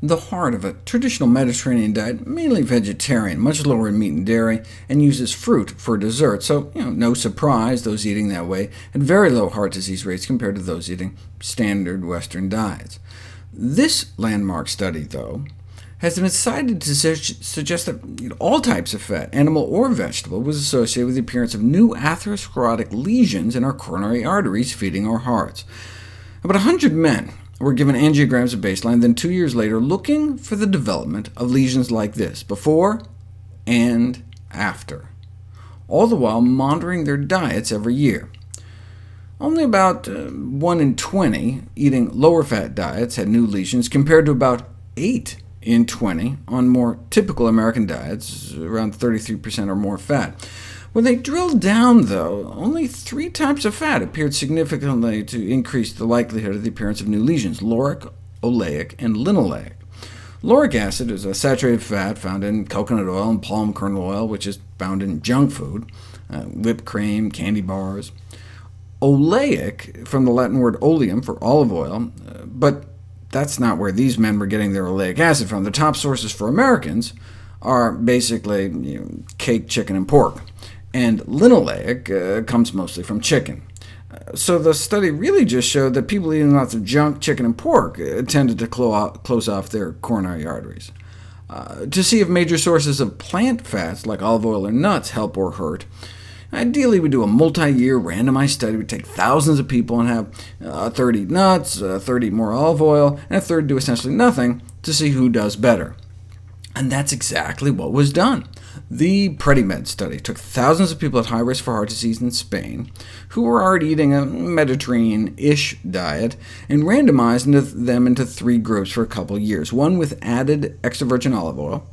the heart of a traditional Mediterranean diet, mainly vegetarian, much lower in meat and dairy, and uses fruit for dessert, so no surprise those eating that way had very low heart disease rates compared to those eating standard Western diets. This landmark study, though, has been cited to suggest that all types of fat, animal or vegetable, was associated with the appearance of new atherosclerotic lesions in our coronary arteries feeding our hearts. About 100 men were given angiograms at baseline, then 2 years later looking for the development of lesions like this, before and after, all the while monitoring their diets every year. Only about 1 in 20 eating lower-fat diets had new lesions, compared to about 8 in 20 on more typical American diets, around 33% or more fat. When they drilled down, though, only 3 types of fat appeared significantly to increase the likelihood of the appearance of new lesions: lauric, oleic, and linoleic. Lauric acid is a saturated fat found in coconut oil and palm kernel oil, which is found in junk food, whipped cream, candy bars. Oleic, from the Latin word oleum for olive oil, but that's not where these men were getting their oleic acid from. The top sources for Americans are basically cake, chicken, and pork, and linoleic comes mostly from chicken. So the study really just showed that people eating lots of junk, chicken, and pork tended to close off their coronary arteries. To see if major sources of plant fats, like olive oil or nuts, help or hurt, ideally we do a multi-year randomized study. We take thousands of people and have a third eat nuts, a third eat more olive oil, and a third do essentially nothing, to see who does better. And that's exactly what was done. The PREDIMED study took thousands of people at high risk for heart disease in Spain, who were already eating a Mediterranean-ish diet, and randomized them into 3 groups for a couple years, one with added extra virgin olive oil,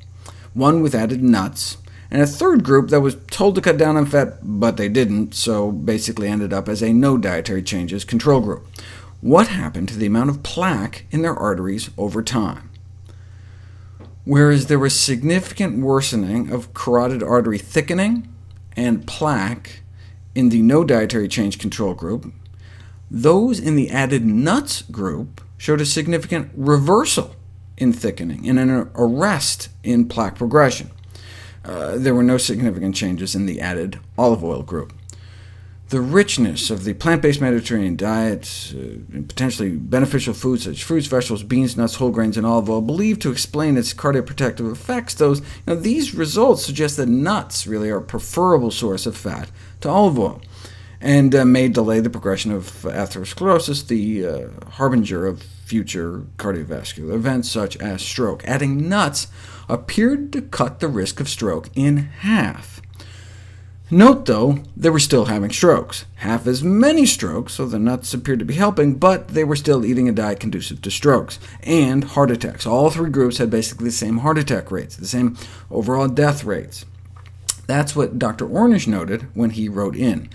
one with added nuts, and a third group that was told to cut down on fat, but they didn't, so basically ended up as a no dietary changes control group. What happened to the amount of plaque in their arteries over time? Whereas there was significant worsening of carotid artery thickening and plaque in the no dietary change control group, those in the added nuts group showed a significant reversal in thickening and an arrest in plaque progression. There were no significant changes in the added olive oil group. The richness of the plant-based Mediterranean diet, potentially beneficial foods such as fruits, vegetables, beans, nuts, whole grains, and olive oil, believed to explain its cardioprotective effects, these results suggest that nuts really are a preferable source of fat to olive oil, and may delay the progression of atherosclerosis, the harbinger of future cardiovascular events such as stroke. Adding nuts appeared to cut the risk of stroke in half. Note, though, they were still having strokes. Half as many strokes, so the nuts appeared to be helping, but they were still eating a diet conducive to strokes, and heart attacks. All 3 groups had basically the same heart attack rates, the same overall death rates. That's what Dr. Ornish noted when he wrote in,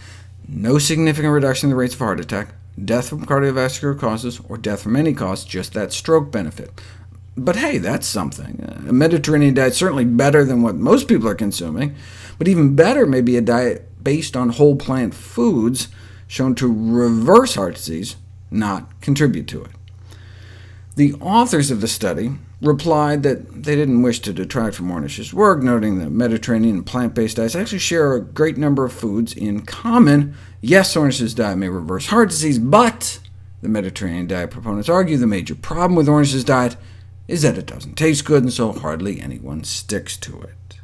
"No significant reduction in the rates of heart attack, death from cardiovascular causes, or death from any cause, just that stroke benefit." But hey, that's something. A Mediterranean diet is certainly better than what most people are consuming, but even better may be a diet based on whole plant foods shown to reverse heart disease, not contribute to it. The authors of the study replied that they didn't wish to detract from Ornish's work, noting that Mediterranean and plant-based diets actually share a great number of foods in common. Yes, Ornish's diet may reverse heart disease, but the Mediterranean diet proponents argue the major problem with Ornish's diet is that it doesn't taste good, and so hardly anyone sticks to it.